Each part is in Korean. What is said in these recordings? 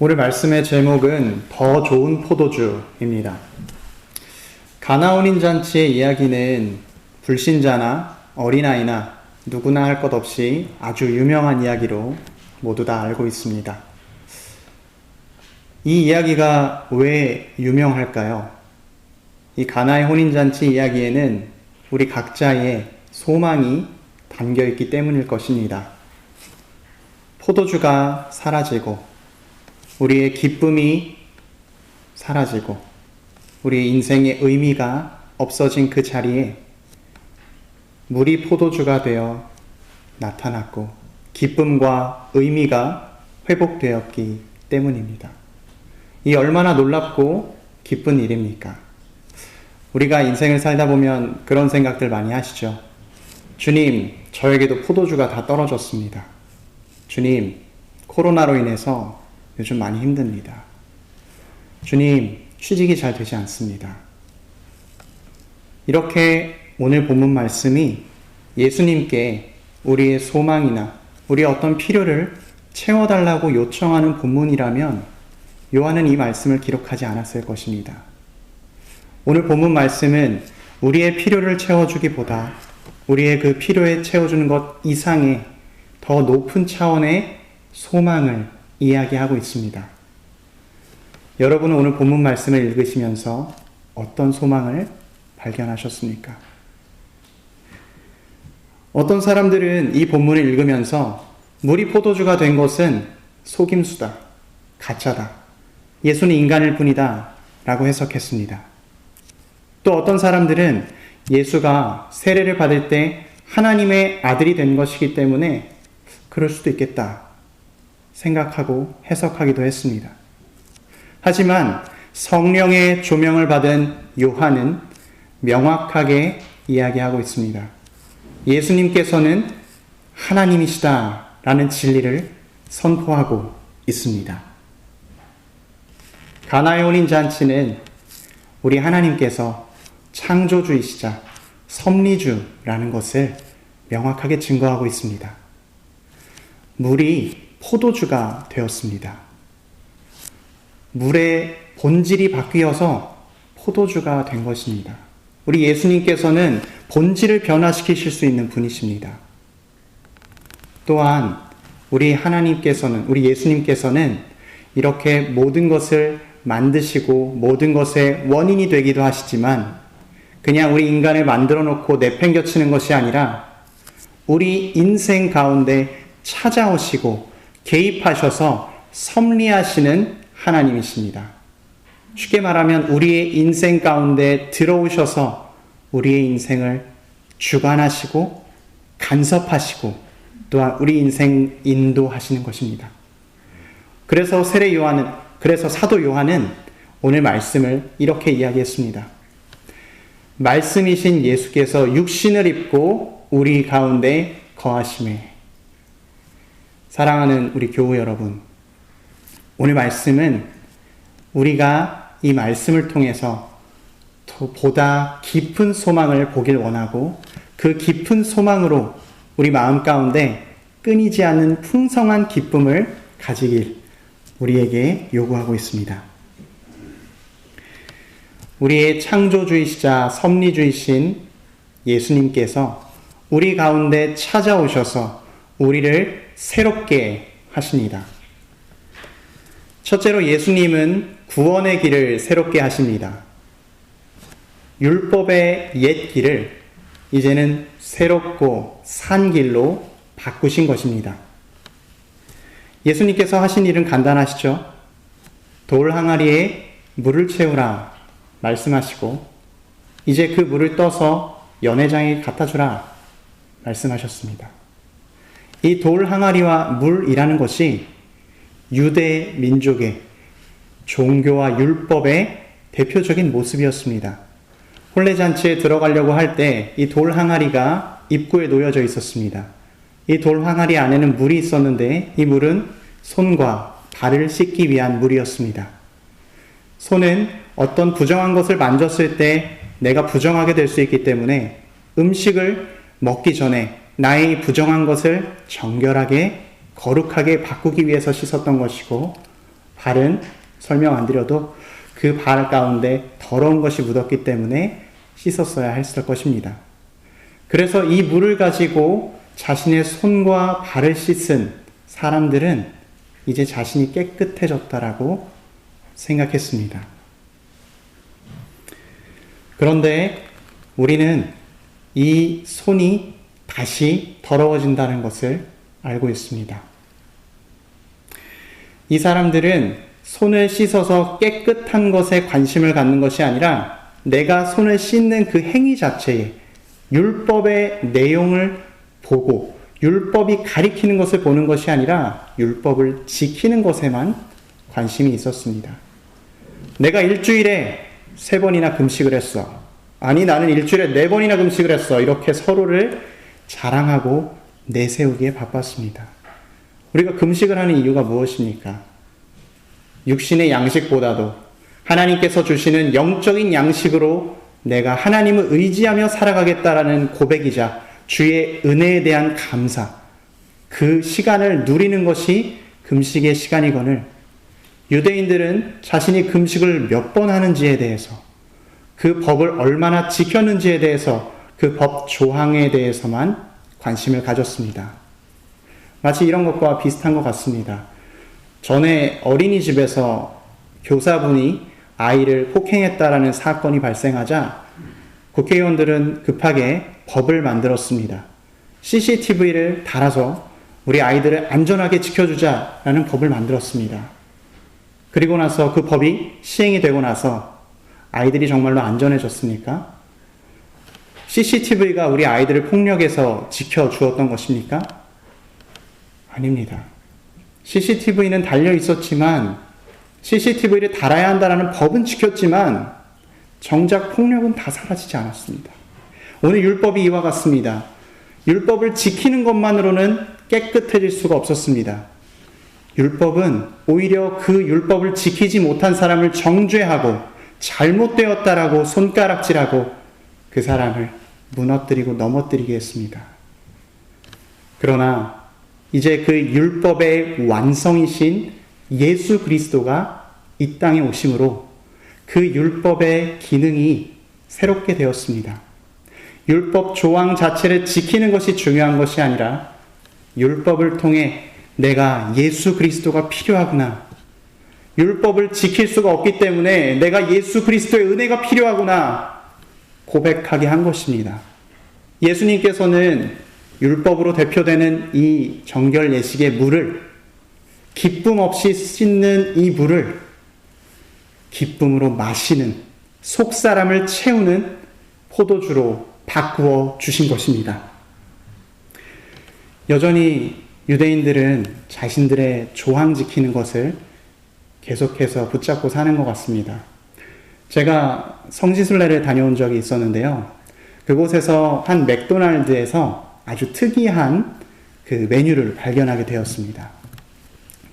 오늘 말씀의 제목은 더 좋은 포도주입니다. 가나 혼인잔치의 이야기는 불신자나 어린아이나 누구나 할 것 없이 아주 유명한 이야기로 모두 다 알고 있습니다. 이 이야기가 왜 유명할까요? 이 가나의 혼인잔치 이야기에는 우리 각자의 소망이 담겨 있기 때문일 것입니다. 포도주가 사라지고 우리의 기쁨이 사라지고 우리 인생의 의미가 없어진 그 자리에 물이 포도주가 되어 나타났고 기쁨과 의미가 회복되었기 때문입니다. 이 얼마나 놀랍고 기쁜 일입니까? 우리가 인생을 살다 보면 그런 생각들 많이 하시죠. 주님, 저에게도 포도주가 다 떨어졌습니다. 주님, 코로나로 인해서 요즘 많이 힘듭니다. 주님, 취직이 잘 되지 않습니다. 이렇게 오늘 본문 말씀이 예수님께 우리의 소망이나 우리의 어떤 필요를 채워달라고 요청하는 본문이라면 요한은 이 말씀을 기록하지 않았을 것입니다. 오늘 본문 말씀은 우리의 필요를 채워주기보다 우리의 그 필요에 채워주는 것 이상의 더 높은 차원의 소망을 이야기하고 있습니다. 여러분은 오늘 본문 말씀을 읽으시면서 어떤 소망을 발견하셨습니까? 어떤 사람들은 이 본문을 읽으면서 물이 포도주가 된 것은 속임수다, 가짜다, 예수는 인간일 뿐이다 라고 해석했습니다. 또 어떤 사람들은 예수가 세례를 받을 때 하나님의 아들이 된 것이기 때문에 그럴 수도 있겠다 생각하고 해석하기도 했습니다. 하지만 성령의 조명을 받은 요한은 명확하게 이야기하고 있습니다. 예수님께서는 하나님이시다 라는 진리를 선포하고 있습니다. 가나의 혼인잔치는 우리 하나님께서 창조주이시자 섭리주라는 것을 명확하게 증거하고 있습니다. 물이 포도주가 되었습니다. 물의 본질이 바뀌어서 포도주가 된 것입니다. 우리 예수님께서는 본질을 변화시키실 수 있는 분이십니다. 또한 우리 하나님께서는, 우리 예수님께서는 이렇게 모든 것을 만드시고 모든 것의 원인이 되기도 하시지만 그냥 우리 인간을 만들어 놓고 내팽겨치는 것이 아니라 우리 인생 가운데 찾아오시고 개입하셔서 섭리하시는 하나님이십니다. 쉽게 말하면 우리의 인생 가운데 들어오셔서 우리의 인생을 주관하시고 간섭하시고 또한 우리 인생 인도하시는 것입니다. 그래서 사도 요한은 오늘 말씀을 이렇게 이야기했습니다. 말씀이신 예수께서 육신을 입고 우리 가운데 거하심에. 사랑하는 우리 교우 여러분, 오늘 말씀은 우리가 이 말씀을 통해서 보다 깊은 소망을 보길 원하고 그 깊은 소망으로 우리 마음 가운데 끊이지 않는 풍성한 기쁨을 가지길 우리에게 요구하고 있습니다. 우리의 창조주이시자 섭리주이신 예수님께서 우리 가운데 찾아오셔서 우리를 새롭게 하십니다. 첫째로 예수님은 구원의 길을 새롭게 하십니다. 율법의 옛 길을 이제는 새롭고 산 길로 바꾸신 것입니다. 예수님께서 하신 일은 간단하시죠? 돌 항아리에 물을 채우라 말씀하시고 이제 그 물을 떠서 연회장에 갖다 주라 말씀하셨습니다. 이 돌 항아리와 물이라는 것이 유대 민족의 종교와 율법의 대표적인 모습이었습니다. 혼례잔치에 들어가려고 할 때 이 돌 항아리가 입구에 놓여져 있었습니다. 이 돌 항아리 안에는 물이 있었는데 이 물은 손과 발을 씻기 위한 물이었습니다. 손은 어떤 부정한 것을 만졌을 때 내가 부정하게 될 수 있기 때문에 음식을 먹기 전에 나의 부정한 것을 정결하게 거룩하게 바꾸기 위해서 씻었던 것이고, 발은 설명 안 드려도 그 발 가운데 더러운 것이 묻었기 때문에 씻었어야 했을 것입니다. 그래서 이 물을 가지고 자신의 손과 발을 씻은 사람들은 이제 자신이 깨끗해졌다라고 생각했습니다. 그런데 우리는 이 손이 다시 더러워진다는 것을 알고 있습니다. 이 사람들은 손을 씻어서 깨끗한 것에 관심을 갖는 것이 아니라 내가 손을 씻는 그 행위 자체에 율법의 내용을 보고 율법이 가리키는 것을 보는 것이 아니라 율법을 지키는 것에만 관심이 있었습니다. 내가 일주일에 3번이나 금식을 했어. 아니, 나는 일주일에 4번이나 금식을 했어. 이렇게 서로를 자랑하고 내세우기에 바빴습니다. 우리가 금식을 하는 이유가 무엇입니까? 육신의 양식보다도 하나님께서 주시는 영적인 양식으로 내가 하나님을 의지하며 살아가겠다라는 고백이자 주의 은혜에 대한 감사, 그 시간을 누리는 것이 금식의 시간이거늘 유대인들은 자신이 금식을 몇 번 하는지에 대해서, 그 법을 얼마나 지켰는지에 대해서, 그 법 조항에 대해서만 관심을 가졌습니다. 마치 이런 것과 비슷한 것 같습니다. 전에 어린이집에서 교사분이 아이를 폭행했다라는 사건이 발생하자 국회의원들은 급하게 법을 만들었습니다. CCTV를 달아서 우리 아이들을 안전하게 지켜주자라는 법을 만들었습니다. 그리고 나서 그 법이 시행이 되고 나서 아이들이 정말로 안전해졌습니까? CCTV가 우리 아이들을 폭력에서 지켜주었던 것입니까? 아닙니다. CCTV는 달려 있었지만, CCTV를 달아야 한다는 법은 지켰지만 정작 폭력은 다 사라지지 않았습니다. 오늘 율법이 이와 같습니다. 율법을 지키는 것만으로는 깨끗해질 수가 없었습니다. 율법은 오히려 그 율법을 지키지 못한 사람을 정죄하고 잘못되었다라고 손가락질하고 그 사람을 무너뜨리고 넘어뜨리게 했습니다. 그러나 이제 그 율법의 완성이신 예수 그리스도가 이 땅에 오심으로 그 율법의 기능이 새롭게 되었습니다. 율법 조항 자체를 지키는 것이 중요한 것이 아니라 율법을 통해 내가 예수 그리스도가 필요하구나, 율법을 지킬 수가 없기 때문에 내가 예수 그리스도의 은혜가 필요하구나 고백하게 한 것입니다. 예수님께서는 율법으로 대표되는 이 정결 예식의 물을, 기쁨 없이 씻는 이 물을 기쁨으로 마시는, 속사람을 채우는 포도주로 바꾸어 주신 것입니다. 여전히 유대인들은 자신들의 조항 지키는 것을 계속해서 붙잡고 사는 것 같습니다. 제가 성지순례를 다녀온 적이 있었는데요. 그곳에서 한 맥도날드에서 아주 특이한 그 메뉴를 발견하게 되었습니다.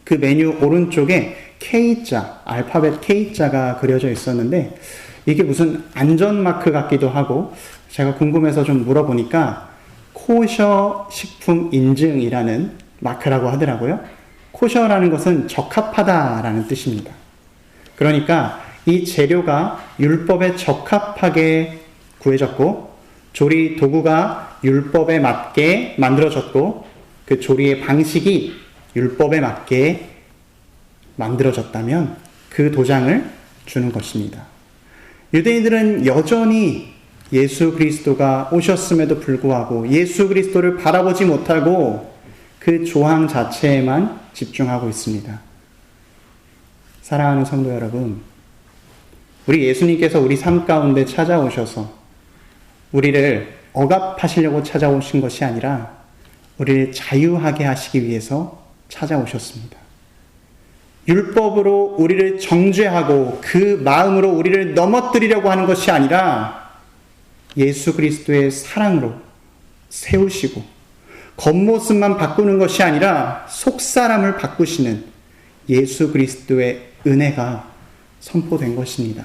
그 메뉴 오른쪽에 K자, 알파벳 K자가 그려져 있었는데 이게 무슨 안전마크 같기도 하고 제가 궁금해서 좀 물어보니까 코셔 식품 인증이라는 마크라고 하더라고요. 코셔라는 것은 적합하다라는 뜻입니다. 그러니까 이 재료가 율법에 적합하게 구해졌고 조리 도구가 율법에 맞게 만들어졌고 그 조리의 방식이 율법에 맞게 만들어졌다면 그 도장을 주는 것입니다. 유대인들은 여전히 예수 그리스도가 오셨음에도 불구하고 예수 그리스도를 바라보지 못하고 그 조항 자체에만 집중하고 있습니다. 사랑하는 성도 여러분, 우리 예수님께서 우리 삶 가운데 찾아오셔서 우리를 억압하시려고 찾아오신 것이 아니라 우리를 자유하게 하시기 위해서 찾아오셨습니다. 율법으로 우리를 정죄하고 그 마음으로 우리를 넘어뜨리려고 하는 것이 아니라 예수 그리스도의 사랑으로 세우시고 겉모습만 바꾸는 것이 아니라 속사람을 바꾸시는 예수 그리스도의 은혜가 선포된 것입니다.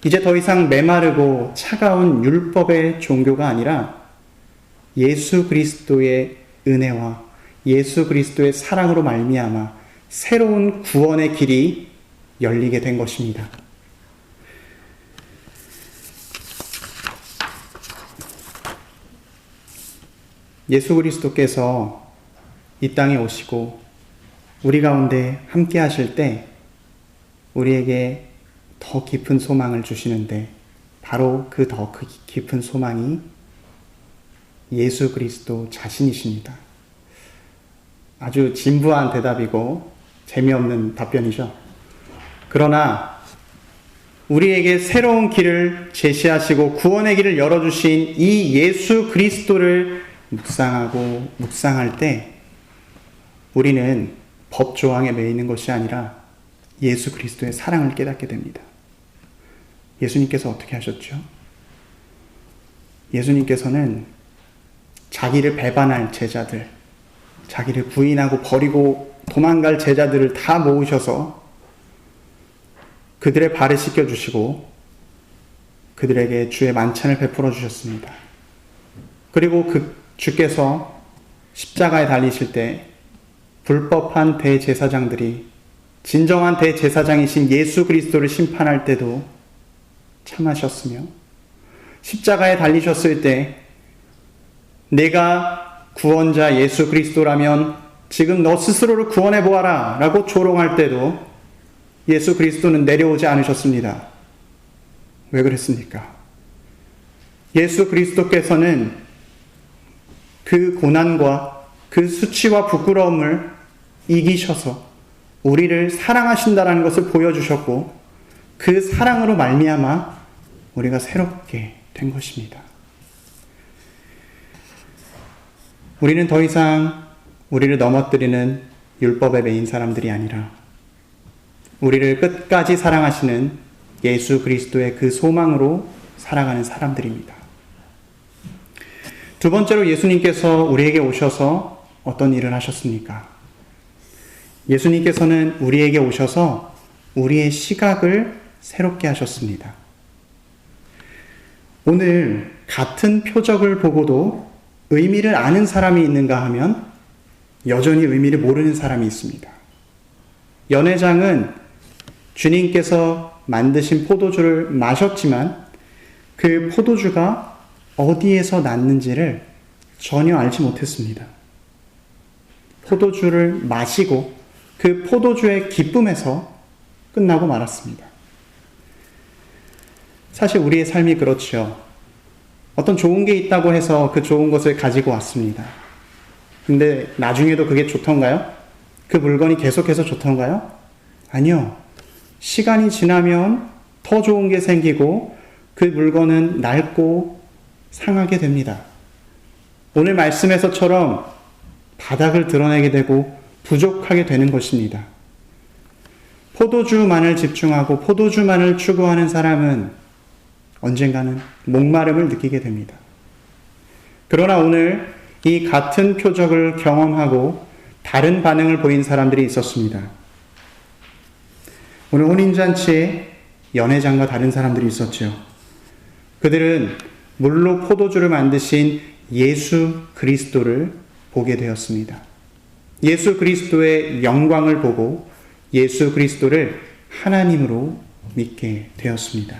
이제 더 이상 메마르고 차가운 율법의 종교가 아니라 예수 그리스도의 은혜와 예수 그리스도의 사랑으로 말미암아 새로운 구원의 길이 열리게 된 것입니다. 예수 그리스도께서 이 땅에 오시고 우리 가운데 함께 하실 때 우리에게 더 깊은 소망을 주시는데, 바로 그 더 깊은 소망이 예수 그리스도 자신이십니다. 아주 진부한 대답이고 재미없는 답변이죠. 그러나 우리에게 새로운 길을 제시하시고 구원의 길을 열어주신 이 예수 그리스도를 묵상할 때 우리는 법 조항에 매이는 것이 아니라 예수 그리스도의 사랑을 깨닫게 됩니다. 예수님께서 어떻게 하셨죠? 예수님께서는 자기를 배반할 제자들, 자기를 부인하고 버리고 도망갈 제자들을 다 모으셔서 그들의 발을 씻겨주시고 그들에게 주의 만찬을 베풀어 주셨습니다. 그리고 주께서 십자가에 달리실 때 불법한 대제사장들이 진정한 대제사장이신 예수 그리스도를 심판할 때도 참으셨으며, 십자가에 달리셨을 때 내가 구원자 예수 그리스도라면 지금 너 스스로를 구원해 보아라 라고 조롱할 때도 예수 그리스도는 내려오지 않으셨습니다. 왜 그랬습니까? 예수 그리스도께서는 그 고난과 그 수치와 부끄러움을 이기셔서 우리를 사랑하신다는 것을 보여주셨고, 그 사랑으로 말미암아 우리가 새롭게 된 것입니다. 우리는 더 이상 우리를 넘어뜨리는 율법에 매인 사람들이 아니라 우리를 끝까지 사랑하시는 예수 그리스도의 그 소망으로 살아가는 사람들입니다. 두 번째로 예수님께서 우리에게 오셔서 어떤 일을 하셨습니까? 예수님께서는 우리에게 오셔서 우리의 시각을 새롭게 하셨습니다. 오늘 같은 표적을 보고도 의미를 아는 사람이 있는가 하면 여전히 의미를 모르는 사람이 있습니다. 연회장은 주님께서 만드신 포도주를 마셨지만 그 포도주가 어디에서 났는지를 전혀 알지 못했습니다. 포도주를 마시고 그 포도주의 기쁨에서 끝나고 말았습니다. 사실 우리의 삶이 그렇죠. 어떤 좋은 게 있다고 해서 그 좋은 것을 가지고 왔습니다. 근데 나중에도 그게 좋던가요? 그 물건이 계속해서 좋던가요? 아니요. 시간이 지나면 더 좋은 게 생기고 그 물건은 낡고 상하게 됩니다. 오늘 말씀에서처럼 바닥을 드러내게 되고 부족하게 되는 것입니다. 포도주만을 집중하고 포도주만을 추구하는 사람은 언젠가는 목마름을 느끼게 됩니다. 그러나 오늘 이 같은 표적을 경험하고 다른 반응을 보인 사람들이 있었습니다. 오늘 혼인잔치에 연회장과 다른 사람들이 있었죠. 그들은 물로 포도주를 만드신 예수 그리스도를 보게 되었습니다. 예수 그리스도의 영광을 보고 예수 그리스도를 하나님으로 믿게 되었습니다.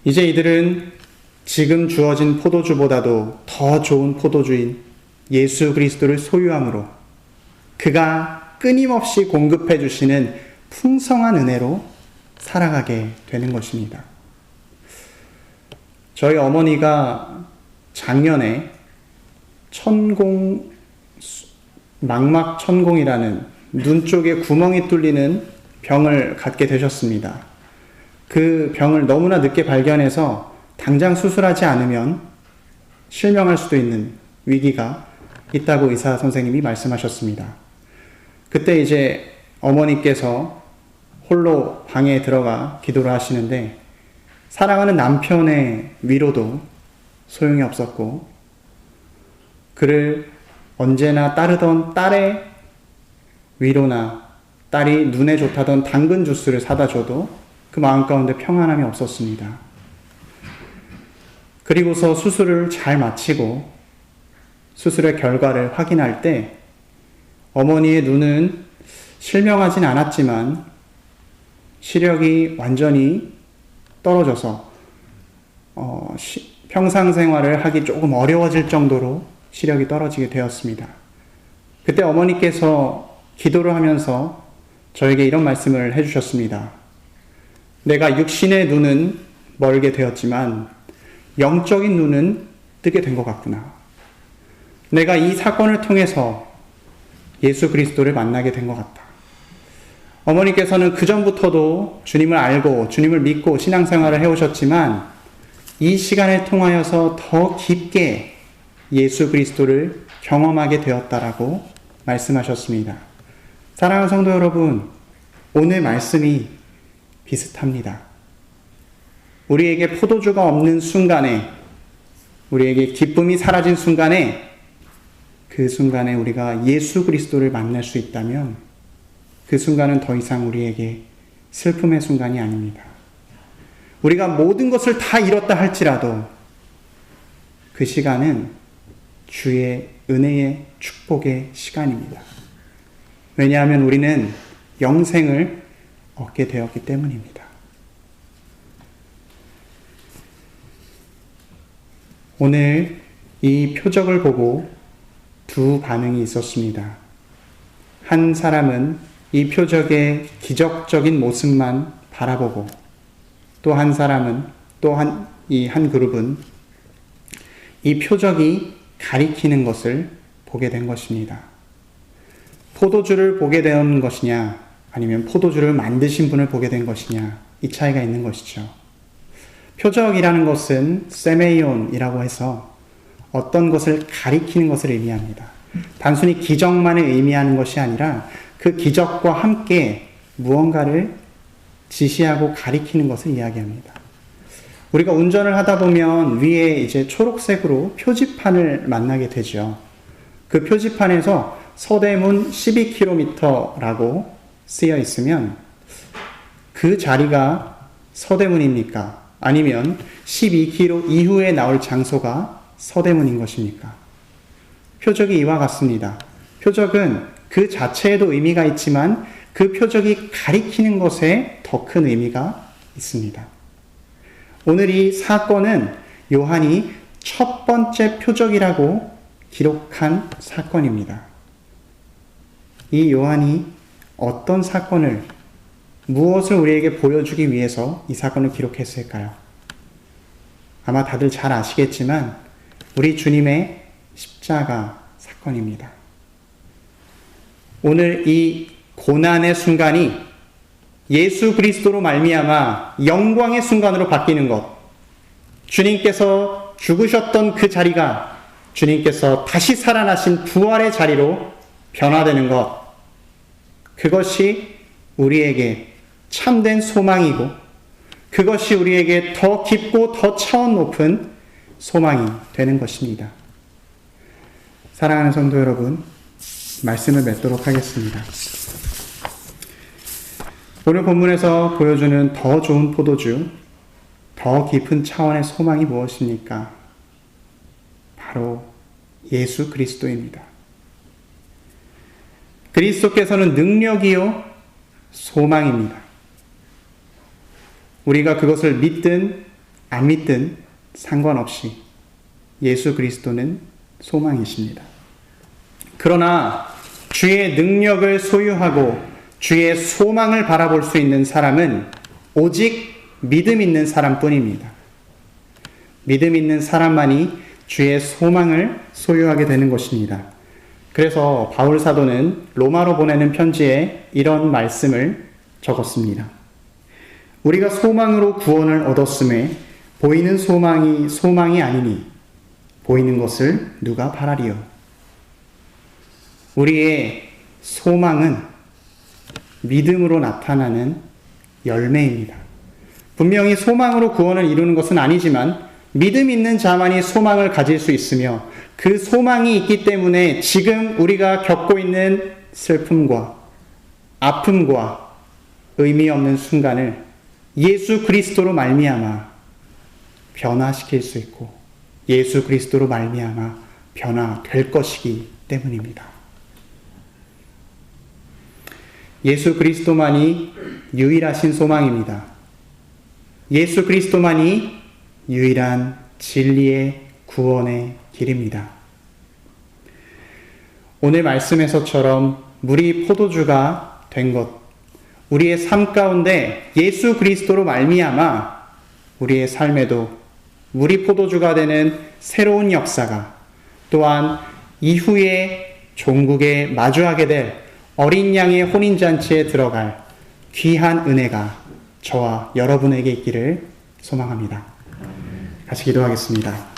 이제 이들은 지금 주어진 포도주보다도 더 좋은 포도주인 예수 그리스도를 소유함으로 그가 끊임없이 공급해 주시는 풍성한 은혜로 살아가게 되는 것입니다. 저희 어머니가 작년에 망막천공이라는 눈 쪽에 구멍이 뚫리는 병을 갖게 되셨습니다. 그 병을 너무나 늦게 발견해서 당장 수술하지 않으면 실명할 수도 있는 위기가 있다고 의사 선생님이 말씀하셨습니다. 그때 이제 어머니께서 홀로 방에 들어가 기도를 하시는데 사랑하는 남편의 위로도 소용이 없었고 그를 언제나 따르던 딸의 위로나 딸이 눈에 좋다던 당근 주스를 사다 줘도 그 마음 가운데 평안함이 없었습니다. 그리고서 수술을 잘 마치고 수술의 결과를 확인할 때 어머니의 눈은 실명하진 않았지만 시력이 완전히 떨어져서 평상 생활을 하기 조금 어려워질 정도로 시력이 떨어지게 되었습니다. 그때 어머니께서 기도를 하면서 저에게 이런 말씀을 해주셨습니다. 내가 육신의 눈은 멀게 되었지만 영적인 눈은 뜨게 된 것 같구나. 내가 이 사건을 통해서 예수 그리스도를 만나게 된 것 같다. 어머니께서는 그전부터도 주님을 알고 주님을 믿고 신앙생활을 해오셨지만 이 시간을 통하여서 더 깊게 예수 그리스도를 경험하게 되었다라고 말씀하셨습니다. 사랑하는 성도 여러분, 오늘 말씀이 비슷합니다. 우리에게 포도주가 없는 순간에, 우리에게 기쁨이 사라진 순간에, 그 순간에 우리가 예수 그리스도를 만날 수 있다면 그 순간은 더 이상 우리에게 슬픔의 순간이 아닙니다. 우리가 모든 것을 다 잃었다 할지라도 그 시간은 주의 은혜의 축복의 시간입니다. 왜냐하면 우리는 영생을 얻게 되었기 때문입니다. 오늘 이 표적을 보고 두 반응이 있었습니다. 한 사람은 이 표적의 기적적인 모습만 바라보고 또 한 사람은 한 그룹은 이 표적이 가리키는 것을 보게 된 것입니다. 포도주를 보게 된 것이냐 아니면 포도주를 만드신 분을 보게 된 것이냐, 이 차이가 있는 것이죠. 표적이라는 것은 세메이온이라고 해서 어떤 것을 가리키는 것을 의미합니다. 단순히 기적만을 의미하는 것이 아니라 그 기적과 함께 무언가를 지시하고 가리키는 것을 이야기합니다. 우리가 운전을 하다 보면 위에 이제 초록색으로 표지판을 만나게 되죠. 그 표지판에서 서대문 12km라고 쓰여 있으면 그 자리가 서대문입니까? 아니면 12km 이후에 나올 장소가 서대문인 것입니까? 표적이 이와 같습니다. 표적은 그 자체에도 의미가 있지만 그 표적이 가리키는 것에 더 큰 의미가 있습니다. 오늘 이 사건은 요한이 첫 번째 표적이라고 기록한 사건입니다. 이 요한이 어떤 사건을, 무엇을 우리에게 보여주기 위해서 이 사건을 기록했을까요? 아마 다들 잘 아시겠지만 우리 주님의 십자가 사건입니다. 오늘 이 고난의 순간이 예수 그리스도로 말미암아 영광의 순간으로 바뀌는 것, 주님께서 죽으셨던 그 자리가 주님께서 다시 살아나신 부활의 자리로 변화되는 것, 그것이 우리에게 참된 소망이고 그것이 우리에게 더 깊고 더 차원 높은 소망이 되는 것입니다. 사랑하는 성도 여러분, 말씀을 맺도록 하겠습니다. 오늘 본문에서 보여주는 더 좋은 포도주, 더 깊은 차원의 소망이 무엇입니까? 바로 예수 그리스도입니다. 그리스도께서는 능력이요 소망입니다. 우리가 그것을 믿든 안 믿든 상관없이 예수 그리스도는 소망이십니다. 그러나 주의 능력을 소유하고 주의 소망을 바라볼 수 있는 사람은 오직 믿음 있는 사람뿐입니다. 믿음 있는 사람만이 주의 소망을 소유하게 되는 것입니다. 그래서 바울 사도는 로마로 보내는 편지에 이런 말씀을 적었습니다. 우리가 소망으로 구원을 얻었음에 보이는 소망이 아니니 보이는 것을 누가 바라리요. 우리의 소망은 믿음으로 나타나는 열매입니다. 분명히 소망으로 구원을 이루는 것은 아니지만 믿음 있는 자만이 소망을 가질 수 있으며 그 소망이 있기 때문에 지금 우리가 겪고 있는 슬픔과 아픔과 의미 없는 순간을 예수 그리스도로 말미암아 변화시킬 수 있고 예수 그리스도로 말미암아 변화될 것이기 때문입니다. 예수 그리스도만이 유일하신 소망입니다. 예수 그리스도만이 유일한 진리의 구원의 길입니다. 오늘 말씀에서처럼 물이 포도주가 된 것, 우리의 삶 가운데 예수 그리스도로 말미암아 우리의 삶에도 물이 포도주가 되는 새로운 역사가, 또한 이후에 종국에 마주하게 될 어린 양의 혼인잔치에 들어갈 귀한 은혜가 저와 여러분에게 있기를 소망합니다. 같이 기도하겠습니다.